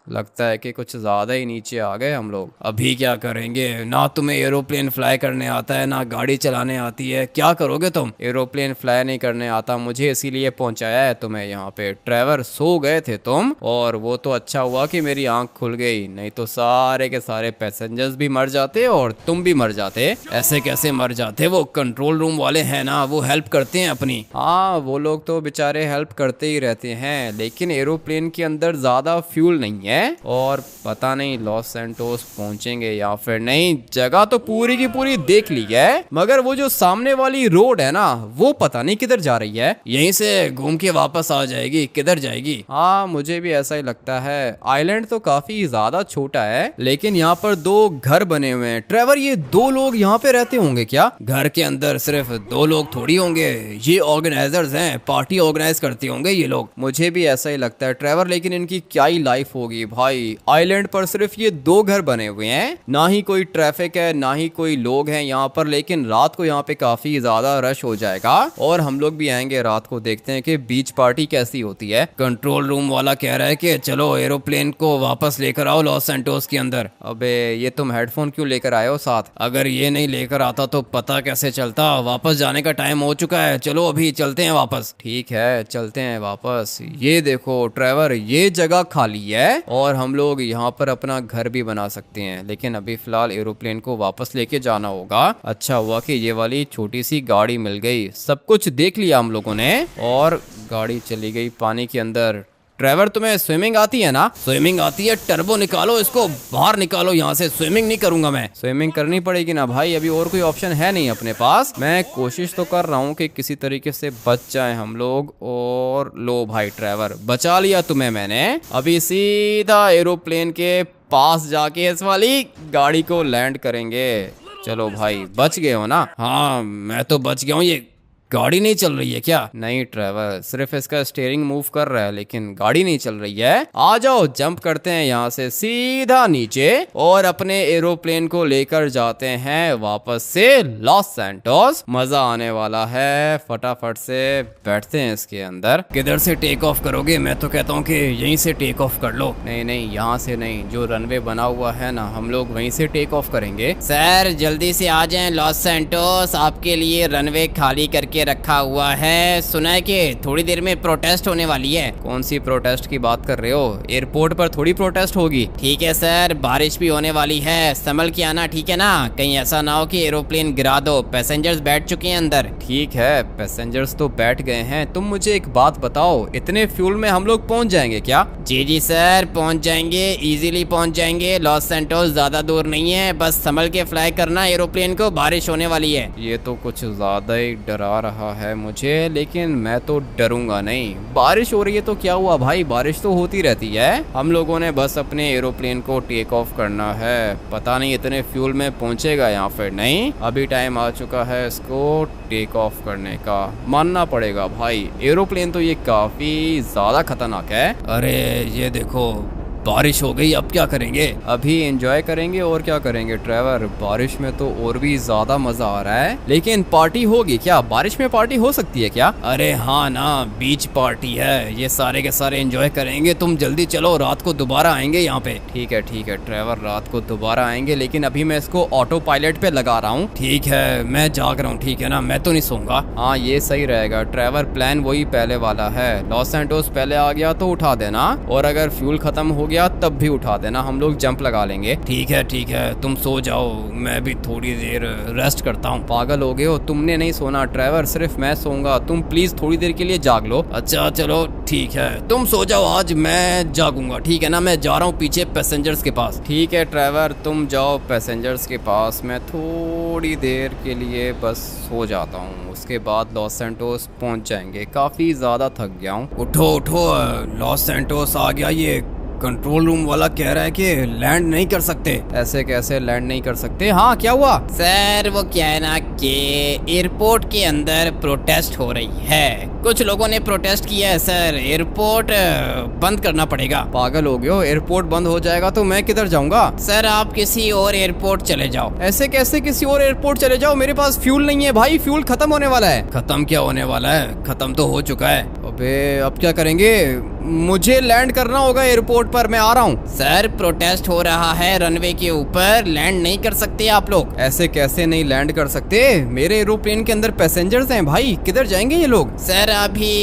लगता है कि कुछ ज्यादा ही नीचे आ गए हम लोग। अभी क्या करेंगे? ना तुम्हें एरोप्लेन फ्लाई करने आता है, ना गाड़ी चलाने आती है, क्या करोगे तुम? एरोप्लेन फ्लाई नहीं करने आता मुझे, इसीलिए पहुंचाया है तुम्हें यहाँ पे। ट्रेवर सो गए थे तुम, और वो तो अच्छा हुआ कि मेरी आंख खुल गई, नहीं तो सारे के सारे पैसेंजर्स भी मर जाते और तुम भी मर जाते। ऐसे कैसे मर जाते? वो कंट्रोल रूम वाले हैं ना, वो हेल्प करते हैं अपनी। हाँ वो लोग तो बेचारे हेल्प करते ही रहते हैं, लेकिन एरोप्लेन के अंदर ज्यादा फ्यूल नहीं है। और पता नहीं लॉस सैंटोस पहुंचेंगे या फिर नहीं। जगह तो पूरी की पूरी देख ली है, मगर वो जो सामने वाली रोड है ना, वो पता नहीं किधर जा रही है। यहीं से घूम के वापस आ जाएगी, किधर जाएगी? हाँ मुझे भी ऐसा ही लगता है। आइलैंड तो काफी ज्यादा छोटा है, लेकिन यहाँ पर 2 घर बने हुए हैं। ट्रेवर ये 2 लोग यहाँ पे रहते होंगे क्या? घर के अंदर सिर्फ 2 लोग थोड़ी होंगे, ये ऑर्गेनाइजर्स हैं, पार्टी ऑर्गेनाइज करते होंगे ये लोग। मुझे भी ऐसा ही लगता है ट्रेवर, लेकिन इनकी क्या ही लाइफ होगी भाई। आइलैंड पर सिर्फ ये 2 घर बने हुए हैं, ना ही कोई ट्रैफिक है ना ही कोई लोग हैं यहाँ पर। लेकिन रात को यहाँ पे काफी ज्यादा रश हो जाएगा और हम लोग भी आएंगे रात को, देखते हैं कि बीच पार्टी कैसी होती है। कंट्रोल रूम वाला कह रहा है कि चलो एरोप्लेन को वापस लेकर आओ लॉस सैंटोस के अंदर। अबे ये तुम हेडफोन क्यों लेकर आए हो साथ? अगर ये नहीं लेकर आता तो पता कैसे चलता। वापस जाने का टाइम हो चुका है, चलो अभी चलते हैं वापस। ठीक है चलते हैं वापस। ये देखो ट्रेवर ये जगह खाली है और हम लोग यहाँ पर अपना घर भी बना सकते हैं, लेकिन अभी फिलहाल एरोप्लेन को वापस लेके जाना होगा। अच्छा हुआ कि ये वाली छोटी सी गाड़ी मिल गई। सब कुछ देख लिया हम लोगों ने और गाड़ी चली गई पानी के अंदर। ट्रेवर तुम्हें स्विमिंग आती है ना? स्विमिंग आती है? टर्बो निकालो, इसको बाहर निकालो यहाँ से। स्विमिंग नहीं करूंगा मैं। स्विमिंग करनी पड़ेगी ना भाई, अभी और कोई ऑप्शन है नहीं अपने पास। मैं कोशिश तो कर रहा हूँ कि किसी तरीके से बच जाए हम लोग। और लो भाई ट्रेवर, बचा लिया तुम्हें मैंने। अभी सीधा एरोप्लेन के पास जाके इस वाली गाड़ी को लैंड करेंगे। चलो भाई, बच गए हो ना? हाँ मैं तो बच गया हूँ। ये गाड़ी नहीं चल रही है क्या? नहीं ट्रेवर, सिर्फ इसका स्टीयरिंग मूव कर रहा है लेकिन गाड़ी नहीं चल रही है। आ जाओ, जंप करते हैं यहाँ से सीधा नीचे और अपने एरोप्लेन को लेकर जाते हैं वापस से लॉस सैंटोस। मजा आने वाला है। फटाफट से बैठते हैं इसके अंदर। किधर से टेक ऑफ करोगे? मैं तो कहता हूँ कि यहीं से टेक ऑफ कर लो। नहीं नहीं, यहाँ से नहीं, जो रनवे बना हुआ है ना, हम लोग वहीं से टेक ऑफ करेंगे। सर जल्दी से आ जाएं लॉस सैंटोस, आपके लिए रनवे खाली करके रखा हुआ है। सुना है कि थोड़ी देर में प्रोटेस्ट होने वाली है। कौन सी प्रोटेस्ट की बात कर रहे हो? एयरपोर्ट पर थोड़ी प्रोटेस्ट होगी। ठीक है सर, बारिश भी होने वाली है, संभल के आना, ठीक है ना? कहीं ऐसा ना हो कि एरोप्लेन गिरा दो। पैसेंजर्स बैठ चुके हैं अंदर। ठीक है, पैसेंजर्स तो बैठ गए हैं। तुम मुझे एक बात बताओ, इतने फ्यूल में हम लोग पहुंच जाएंगे क्या? जी जी सर, पहुंच जाएंगे, इजीली पहुंच जाएंगे। लॉस सैंटोस ज्यादा दूर नहीं है, बस संभल के फ्लाई करना एरोप्लेन को, बारिश होने वाली है। ये तो कुछ ज्यादा ही डरा रहा है मुझे, लेकिन मैं तो डरूंगा नहीं। बारिश हो रही है तो क्या हुआ भाई, बारिश तो होती रहती है। हम लोगों ने बस अपने एरोप्लेन को टेक ऑफ करना है। पता नहीं इतने फ्यूल में पहुंचेगा या फिर नहीं। अभी टाइम आ चुका है इसको टेक ऑफ करने का। मानना पड़ेगा भाई, एरोप्लेन तो ये काफी ज्यादा खतरनाक है। अरे ये देखो, बारिश हो गई, अब क्या करेंगे? अभी एंजॉय करेंगे और क्या करेंगे ट्रेवर। बारिश में तो और भी ज्यादा मजा आ रहा है। लेकिन पार्टी होगी क्या? बारिश में पार्टी हो सकती है क्या? अरे हाँ ना, बीच पार्टी है, ये सारे के सारे एंजॉय करेंगे। तुम जल्दी चलो, रात को दोबारा आएंगे यहाँ पे। ठीक है ट्रेवर, रात को दोबारा आएंगे, लेकिन अभी मैं इसको ऑटो पायलट पे लगा रहा हूँ। ठीक है, मैं जाग रहा हूँ, ठीक है ना? मैं तो नहीं सोऊंगा। हाँ ये सही रहेगा ट्रेवर, प्लान वही पहले वाला है। लॉस सैंटोस पहले आ गया तो उठा देना, और अगर फ्यूल खत्म हो गया तब भी उठा देना, हम लोग जंप लगा लेंगे। ठीक है, तुम सो जाओ, मैं भी थोड़ी देर रेस्ट करता हूँ। पागल हो गए हो, तुमने नहीं सोना ट्रेवर, सिर्फ मैं सोऊंगा। तुम प्लीज थोड़ी देर के लिए जाग लो। अच्छा चलो ठीक है, तुम सो जाओ, आज मैं जागूंगा, ठीक है ना? मैं जा रहा हूँ पीछे पैसेंजर्स के पास। ठीक है ट्रेवर, तुम जाओ पैसेंजर्स के पास, मैं थोड़ी देर के लिए बस सो जाता हूँ। उसके बाद लॉस सैंटोस पहुँच जाएंगे। काफी ज्यादा थक गया हूँ। उठो, लॉस सैंटोस आ गया। ये कंट्रोल रूम वाला कह रहा है कि लैंड नहीं कर सकते। ऐसे कैसे लैंड नहीं कर सकते? हाँ क्या हुआ? सर वो क्या है ना कि एयरपोर्ट के अंदर प्रोटेस्ट हो रही है। कुछ लोगों ने प्रोटेस्ट किया है सर, एयरपोर्ट बंद करना पड़ेगा। पागल हो गए हो, एयरपोर्ट बंद हो जाएगा तो मैं किधर जाऊंगा? सर आप किसी और एयरपोर्ट चले जाओ। ऐसे कैसे किसी और एयरपोर्ट चले जाओ? मेरे पास फ्यूल नहीं है भाई, फ्यूल खत्म होने वाला है। खत्म क्या होने वाला है? खत्म तो हो चुका है। अबे अब क्या करेंगे? मुझे लैंड करना होगा एयरपोर्ट पर, मैं आ रहा हूँ। सर प्रोटेस्ट हो रहा है रनवे के ऊपर, लैंड नहीं कर सकते आप लोग। ऐसे कैसे नहीं लैंड कर सकते? मेरे एरोप्लेन के अंदर पैसेंजर्स हैं भाई, किधर जाएंगे ये लोग? सर अभी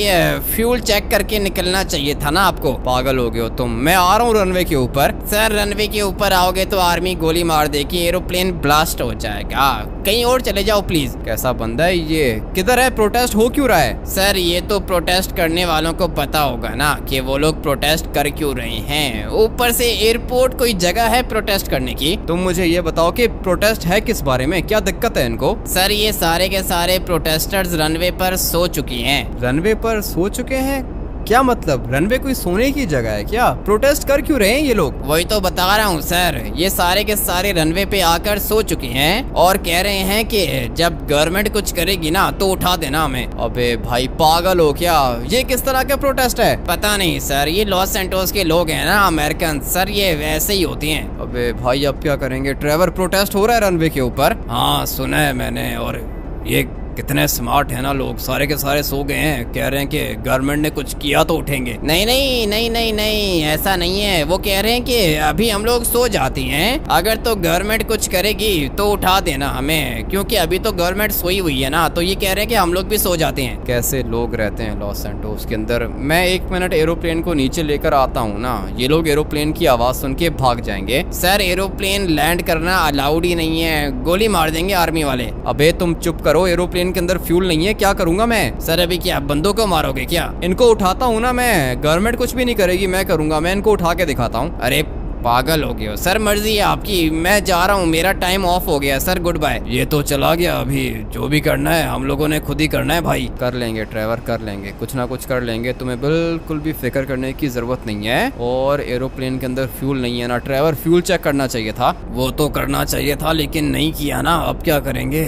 फ्यूल चेक करके निकलना चाहिए था ना आपको। पागल हो गए हो तुम, मैं आ रहा हूँ रनवे के ऊपर। सर रनवे के ऊपर आओगे तो आर्मी गोली मार देगी, एरोप्लेन ब्लास्ट हो जाएगा। कहीं और चले जाओ प्लीज। कैसा बंदा है ये? किधर है? प्रोटेस्ट हो क्यों रहा है? सर ये तो प्रोटेस्ट करने वालों को पता होगा ना कि वो लोग प्रोटेस्ट कर क्यों रहे हैं। ऊपर से एयरपोर्ट कोई जगह है प्रोटेस्ट करने की? तुम मुझे ये बताओ कि प्रोटेस्ट है किस बारे में, क्या दिक्कत है इनको? सर ये सारे के सारे प्रोटेस्टर्स रनवे पर सो चुके हैं। रनवे पर सो चुके हैं? क्या मतलब, रनवे कोई सोने की जगह है क्या? प्रोटेस्ट कर क्यों रहे हैं ये लोग? वही तो बता रहा हूँ सर, ये सारे के सारे रनवे पे आकर सो चुके हैं और कह रहे हैं कि जब गवर्नमेंट कुछ करेगी ना तो उठा देना हमें। अबे भाई पागल हो क्या? ये किस तरह का प्रोटेस्ट है? पता नहीं सर, ये लॉस सैंटोस के लोग हैं ना अमेरिकन, सर ये वैसे ही होती हैं। अबे भाई अब क्या करेंगे ट्रेवर? प्रोटेस्ट हो रहा है रनवे के ऊपर। हाँ सुना है मैंने, और ये कितने स्मार्ट है ना लोग, सारे के सारे सो गए हैं, कह रहे हैं कि गवर्नमेंट ने कुछ किया तो उठेंगे। नहीं, ऐसा नहीं है। वो कह रहे हैं कि अभी हम लोग सो जाती हैं, अगर तो गवर्नमेंट कुछ करेगी तो उठा देना हमें, क्योंकि अभी तो गवर्नमेंट सोई हुई है ना, तो ये कह रहे हैं कि हम लोग भी सो जाते हैं। कैसे लोग रहते हैं लॉस सैंटोस के अंदर। मैं 1 मिनट एरोप्लेन को नीचे लेकर आता हूँ ना, ये लोग एरोप्लेन की आवाज सुन के भाग जाएंगे। सर एरोप्लेन लैंड करना अलाउड ही नहीं है, गोली मार देंगे आर्मी वाले। अबे तुम चुप करो, एरोप्लेन एरोप्लेन के अंदर फ्यूल नहीं है, क्या करूंगा मैं? सर अभी क्या बंदों को मारोगे क्या? इनको उठाता हूँ ना मैं, गवर्नमेंट कुछ भी नहीं करेगी, मैं करूंगा, मैं इनको उठा के दिखाता हूँ। अरे पागल हो गए हो सर, मर्जी है आपकी, मैं जा रहा हूँ, मेरा टाइम ऑफ हो गया सर, गुड बाय। ये तो चला गया, अभी जो भी करना है हम लोगों ने खुद ही करना है भाई। कर लेंगे ड्राइवर, कर लेंगे, कुछ ना कुछ कर लेंगे, तुम्हें बिल्कुल भी फिक्र करने की जरूरत नहीं है। और एरोप्लेन के अंदर फ्यूल नहीं है ना ड्राइवर, फ्यूल चेक करना चाहिए था। वो तो करना चाहिए था लेकिन नहीं किया ना, अब क्या करेंगे।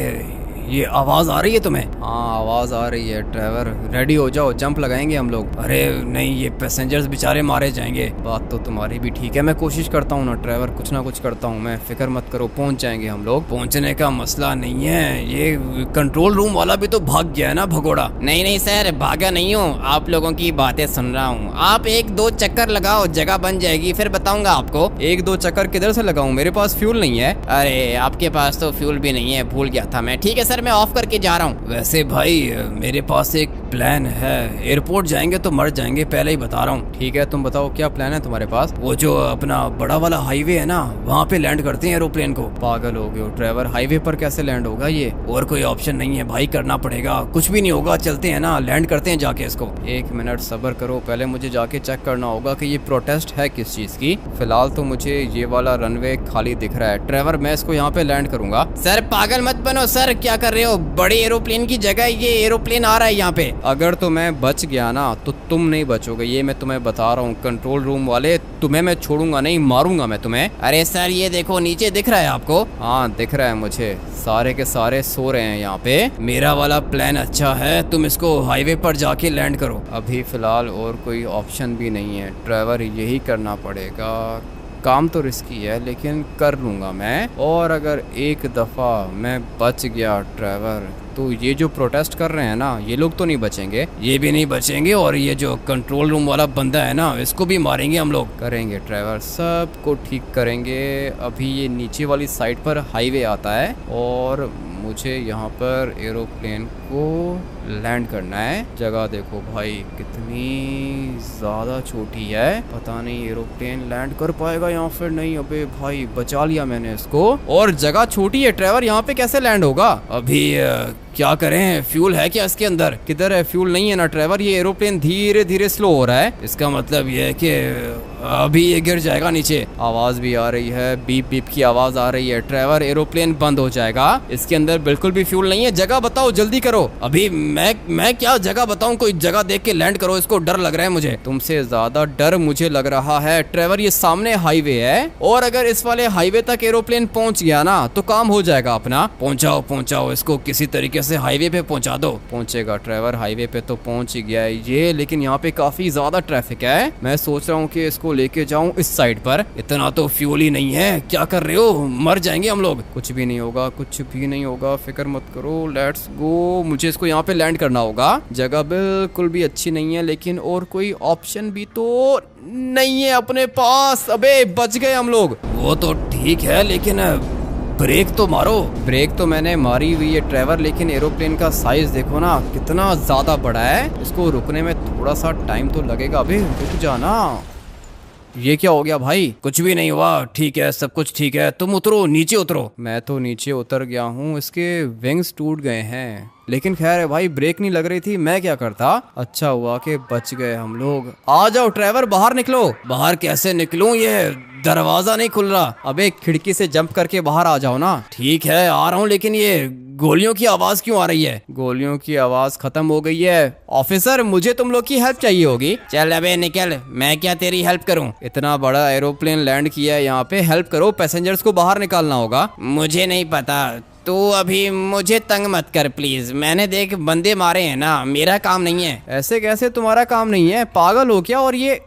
ये आवाज आ रही है तुम्हें? हाँ आवाज आ रही है ड्राइवर, रेडी हो जाओ, जंप लगाएंगे हम लोग। अरे नहीं, ये पैसेंजर्स बेचारे मारे जाएंगे। बात तो तुम्हारी भी ठीक है, मैं कोशिश करता हूँ ना ड्राइवर, कुछ ना कुछ करता हूँ मैं, फिक्र मत करो, पहुँच जाएंगे हम लोग। पहुंचने का मसला नहीं है, ये कंट्रोल रूम वाला भी तो भाग गया है ना भगोड़ा। नहीं नहीं सर, भागा नहीं हूँ, आप लोगों की बातें सुन रहा हूँ। आप 1-2 चक्कर लगाओ, जगह बन जाएगी, फिर बताऊंगा आपको। 1-2 चक्कर किधर से लगाऊं, मेरे पास फ्यूल नहीं है। अरे आपके पास तो फ्यूल भी नहीं है, भूल गया था मैं। ठीक है सर, मैं ऑफ करके जा रहा हूँ। वैसे भाई मेरे पास एक प्लान है, एयरपोर्ट जाएंगे तो मर जाएंगे, पहले ही बता रहा हूँ। ठीक है तुम बताओ क्या प्लान है तुम्हारे पास? वो जो अपना बड़ा वाला हाईवे है ना, वहाँ पे लैंड करते हैं एरोप्लेन को। पागल हो गए हो ड्राइवर, हाईवे पर कैसे लैंड होगा ये? और कोई ऑप्शन नहीं है भाई, करना पड़ेगा, कुछ भी नहीं होगा, चलते हैं ना, लैंड करते हैं जाके इसको। 1 मिनट सब्र करो, पहले मुझे जाके चेक करना होगा कि ये प्रोटेस्ट है किस चीज की। फिलहाल तो मुझे ये वाला रनवे खाली दिख रहा है। ड्राइवर मैं इसको यहाँ पे लैंड करूंगा। सर पागल मत बनो सर, क्या कर रहे हो? बड़े एरोप्लेन की जगह ये एरोप्लेन आ रहा है यहाँ पे। अगर तो मैं बच गया ना तो तुम नहीं बचोगे, ये मैं तुम्हें बता रहा हूँ। कंट्रोल रूम वाले, तुम्हें मैं छोड़ूंगा नहीं, मारूंगा मैं तुम्हें। अरे सर ये देखो, नीचे दिख रहा है आपको? हाँ दिख रहा है मुझे, सारे के सारे सो रहे हैं यहाँ पे। मेरा वाला प्लान अच्छा है, तुम इसको हाईवे पर जाके लैंड करो। अभी फिलहाल और कोई ऑप्शन भी नहीं है ड्राइवर, यही करना पड़ेगा। काम तो रिस्की है लेकिन कर लूँगा मैं। और अगर एक दफ़ा मैं बच गया ड्राइवर, तो ये जो प्रोटेस्ट कर रहे हैं ना, ये लोग तो नहीं बचेंगे। ये भी नहीं बचेंगे, और ये जो कंट्रोल रूम वाला बंदा है ना, इसको भी मारेंगे हम लोग। करेंगे ड्राइवर, सबको ठीक करेंगे। अभी ये नीचे वाली साइड पर हाईवे आता है और मुझे यहाँ पर एरोप्लेन को लैंड करना है। जगह देखो भाई कितनी ज़्यादा छोटी है, पता नहीं एरोप्लेन लैंड कर पाएगा या फिर नहीं। अबे भाई बचा लिया मैंने इसको। और जगह छोटी है ड्राइवर, यहाँ पे कैसे लैंड होगा? अभी क्या करें, फ्यूल है क्या इसके अंदर? किधर है? फ्यूल नहीं है ना ड्राइवर, ये एरोप्लेन धीरे धीरे स्लो हो रहा है। इसका मतलब ये है कि अभी ये गिर जाएगा नीचे। आवाज भी आ रही है, बीप बीप की आवाज आ रही है ड्राइवर, एरोप्लेन बंद हो जाएगा। इसके अंदर बिल्कुल भी फ्यूल नहीं है। जगह बताओ, जल्दी करो। अभी मैं क्या जगह बताऊं, कोई जगह देख के लैंड करो, इसको डर लग रहा है मुझे। तुमसे ज्यादा डर मुझे लग रहा है ड्राइवर, ये सामने हाईवे है और अगर इस वाले हाईवे तक एरोप्लेन पहुंच गया ना तो काम हो जाएगा अपना। पहुंचाओ इसको, किसी तरीके से हाईवे पे पहुंचा दो। पहुंचेगा ड्राइवर, हाईवे पे तो पहुंच ही गया है ये, लेकिन यहाँ पे काफी ज्यादा ट्रैफिक है। मैं सोच रहा हूँ कि इसको लेके जाऊँ इस साइड पर। इतना तो फ्यूल ही नहीं है, क्या कर रहे हो, मर जाएंगे हम लोग। कुछ भी नहीं होगा, कुछ भी नहीं होगा, फिक्र मत करो, लेट्स गो। मुझे इसको यहाँ पे लैंड करना होगा। जगह बिल्कुल भी अच्छी नहीं है लेकिन और कोई ऑप्शन भी तो नहीं है अपने पास। अबे बच गए हम लोग। वो तो ठीक है लेकिन ब्रेक तो मारो। ब्रेक तो मैंने मारी हुई है ड्राइवर, लेकिन एरोप्लेन का साइज देखो ना कितना ज्यादा बड़ा है, इसको रुकने में थोड़ा सा टाइम तो लगेगा। अबे रुक जाना। ये क्या हो गया भाई? कुछ भी नहीं हुआ, ठीक है, सब कुछ ठीक है, तुम उतरो, नीचे उतरो। मैं तो नीचे उतर गया हूँ, इसके विंग्स टूट गए हैं, लेकिन खैर है भाई, ब्रेक नहीं लग रही थी, मैं क्या करता। अच्छा हुआ कि बच गए हम लोग। आ जाओ ड्राइवर, बाहर निकलो। बाहर कैसे निकलूं, ये दरवाजा नहीं खुल रहा। अबे खिड़की से जंप करके बाहर आ जाओ ना। ठीक है आ रहा हूँ, लेकिन ये गोलियों की आवाज क्यों आ रही है? गोलियों की आवाज खत्म हो गई है। ऑफिसर मुझे तुम लोग की हेल्प चाहिए होगी। चल अबे निकल, मैं क्या तेरी हेल्प करूं? इतना बड़ा एरोप्लेन लैंड किया है यहाँ पे, हेल्प करो, पैसेंजर्स को बाहर निकालना होगा। मुझे नहीं पता, तो अभी मुझे तंग मत कर प्लीज। मैंने देख बंदे मारे हैं ना, मेरा काम नहीं है। ऐसे कैसे तुम्हारा काम नहीं है, पागल हो क्या? और ये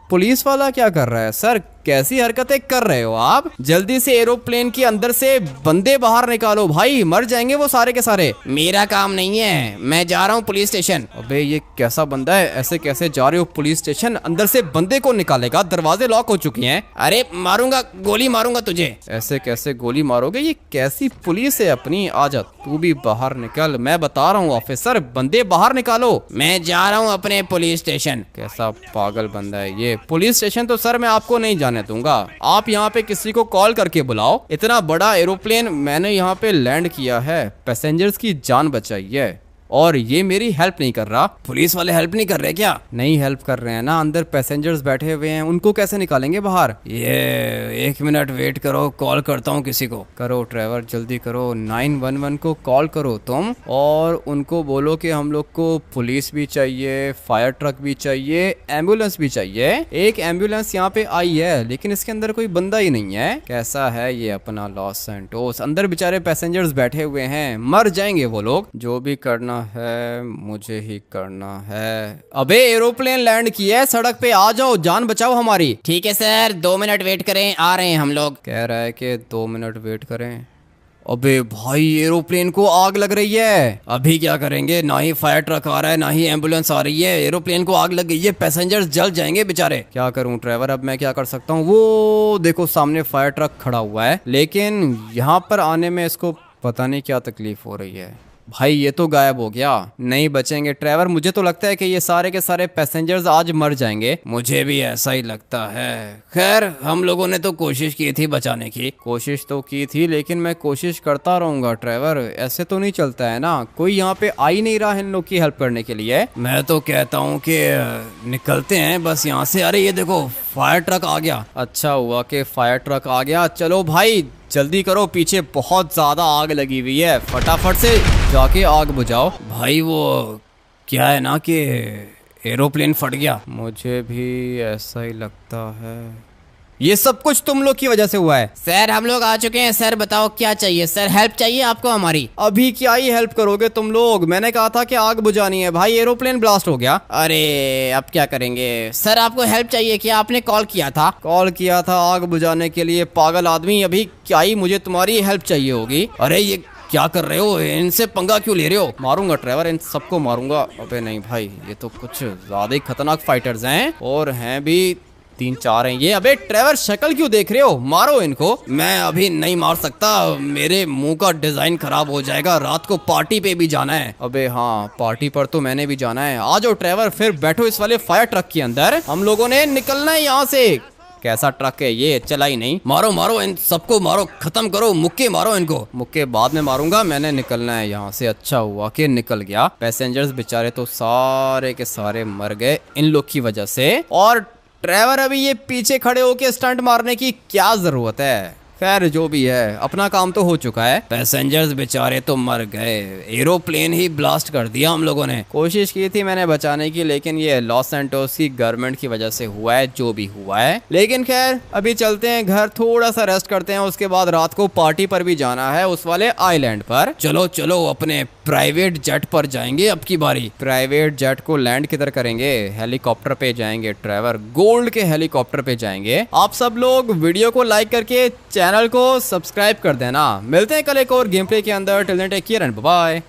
पुलिस वाला क्या कर रहा है? सर कैसी हरकतें कर रहे हो आप? जल्दी से एरोप्लेन के अंदर से बंदे बाहर निकालो भाई, मर जाएंगे वो सारे के सारे। मेरा काम नहीं है, मैं जा रहा हूँ पुलिस स्टेशन। अबे ये कैसा बंदा है, ऐसे कैसे जा रहे हो पुलिस स्टेशन? अंदर से बंदे को निकालेगा, दरवाजे लॉक हो चुके हैं। अरे मारूंगा, गोली मारूंगा तुझे। ऐसे कैसे गोली मारोगे? ये कैसी पुलिस है अपनी? आजा तू भी बाहर निकल, मैं बता रहा हूँ ऑफिसर, बंदे बाहर निकालो। मैं जा रहा हूँ अपने पुलिस स्टेशन। कैसा पागल बंदा है ये। पुलिस स्टेशन तो सर मैं आपको नहीं जाने दूंगा। आप यहाँ पे किसी को कॉल करके बुलाओ। इतना बड़ा एरोप्लेन मैंने यहाँ पे लैंड किया है, पैसेंजर्स की जान बचाई है, और ये मेरी हेल्प नहीं कर रहा। पुलिस वाले हेल्प नहीं कर रहे क्या? नहीं हेल्प कर रहे हैं ना, अंदर पैसेंजर्स बैठे हुए हैं, उनको कैसे निकालेंगे बाहर? ये 1 मिनट वेट करो, कॉल करता हूँ किसी को। करो ट्रेवर, जल्दी करो, 911 को कॉल करो तुम, और उनको बोलो कि हम लोग को पुलिस भी चाहिए, फायर ट्रक भी चाहिए, एम्बुलेंस भी चाहिए। एक एम्बुलेंस यहाँ पे आई है लेकिन इसके अंदर कोई बंदा ही नहीं है। कैसा है ये अपना लॉस सैंटोस, अंदर बेचारे पैसेंजर्स बैठे हुए हैं, मर जाएंगे वो लोग। जो भी करना है मुझे ही करना है। अबे एरोप्लेन लैंड किया है, सड़क पे आ जाओ, जान बचाओ हमारी। ठीक है सर, 2 मिनट वेट करें, आ रहे हैं हम लोग। कह रहा है कि 2 मिनट वेट करें। अबे भाई एरोप्लेन को आग लग रही है, अभी क्या करेंगे? ना ही फायर ट्रक आ रहा है, ना ही एम्बुलेंस आ रही है, एरोप्लेन को आग लग गई है, पैसेंजर्स जल जाएंगे बेचारे। क्या करूं ड्राइवर, अब मैं क्या कर सकता हूं? वो देखो सामने फायर ट्रक खड़ा हुआ है, लेकिन यहाँ पर आने में इसको पता नहीं क्या तकलीफ हो रही है। भाई ये तो गायब हो गया, नहीं बचेंगे ड्राइवर। मुझे तो लगता है कि ये सारे के सारे पैसेंजर्स आज मर जाएंगे। मुझे भी ऐसा ही लगता है। खैर हम लोगों ने तो कोशिश की थी बचाने की। कोशिश तो की थी, लेकिन मैं कोशिश करता रहूंगा ड्राइवर, ऐसे तो नहीं चलता है ना। कोई यहाँ पे आ ही नहीं रहा इन लोग की हेल्प करने के लिए। मैं तो कहता हूँ कि निकलते हैं बस यहाँ से। अरे ये देखो फायर ट्रक आ गया। अच्छा हुआ कि फायर ट्रक आ गया। चलो भाई जल्दी करो, पीछे बहुत ज्यादा आग लगी हुई है, फटाफट से जाके आग बुझाओ। भाई वो क्या है ना कि एरोप्लेन फट गया। मुझे भी ऐसा ही लगता है, ये सब कुछ तुम लोग की वजह से हुआ है। सर हम लोग आ चुके हैं। सर बताओ क्या चाहिए? सर हेल्प चाहिए आपको हमारी? अभी क्या ही हेल्प करोगे तुम लोग, मैंने कहा था कि आग बुझानी है। भाई एरोप्लेन ब्लास्ट हो गया। अरे अब क्या करेंगे? सर आपको हेल्प चाहिए क्या? आपने कॉल किया था? कॉल किया था आग बुझाने के लिए, पागल आदमी। अभी क्या ही मुझे तुम्हारी हेल्प चाहिए होगी। अरे ये क्या कर रहे हो? इनसे पंगा क्यों ले रहे हो? मारूंगा ड्राइवर, इन सबको मारूंगा। अबे नहीं भाई, ये तो कुछ ज्यादा ही खतरनाक फाइटर्स हैं, और हैं भी 3-4 हैं ये। अबे ड्राइवर शक्ल क्यों देख रहे हो, मारो इनको। मैं अभी नहीं मार सकता, मेरे मुंह का डिजाइन खराब हो जाएगा। रात को पार्टी पे भी जाना है। अबे हाँ, पार्टी पर तो मैंने भी जाना है। आ जाओ ड्राइवर, फिर बैठो इस वाले फायर ट्रक के अंदर, हम लोगों ने निकलना है यहाँ से। कैसा ट्रक है ये, चला ही नहीं। मारो मारो इन सबको, मारो, खत्म करो, मुक्के मारो इनको। मुक्के बाद में मारूंगा, मैंने निकलना है यहाँ से। अच्छा हुआ कि निकल गया। पैसेंजर्स बेचारे तो सारे के सारे मर गए इन लोग की वजह से। और ड्राइवर अभी ये पीछे खड़े होके स्टंट मारने की क्या जरूरत है? खैर जो भी है, अपना काम तो हो चुका है। पैसेंजर्स बेचारे तो मर गए, एरोप्लेन ही ब्लास्ट कर दिया हम लोगों ने। कोशिश की थी मैंने बचाने की, लेकिन ये लॉस सैंटोस की गवर्नमेंट की वजह से हुआ है जो भी हुआ है। लेकिन खैर अभी चलते हैं घर, थोड़ा सा रेस्ट करते हैं, उसके बाद रात को पार्टी पर भी जाना है, उस वाले आइलैंड पर। चलो चलो, अपने प्राइवेट जेट पर जाएंगे अब की बारी। प्राइवेट जेट को लैंड किधर करेंगे? हेलीकॉप्टर पे जाएंगे ड्राइवर, गोल्ड के हेलीकॉप्टर पे जाएंगे। आप सब लोग वीडियो को लाइक करके चैनल को सब्सक्राइब कर देना। मिलते हैं कल एक और गेम प्ले के अंदर। Till then take care and bye bye.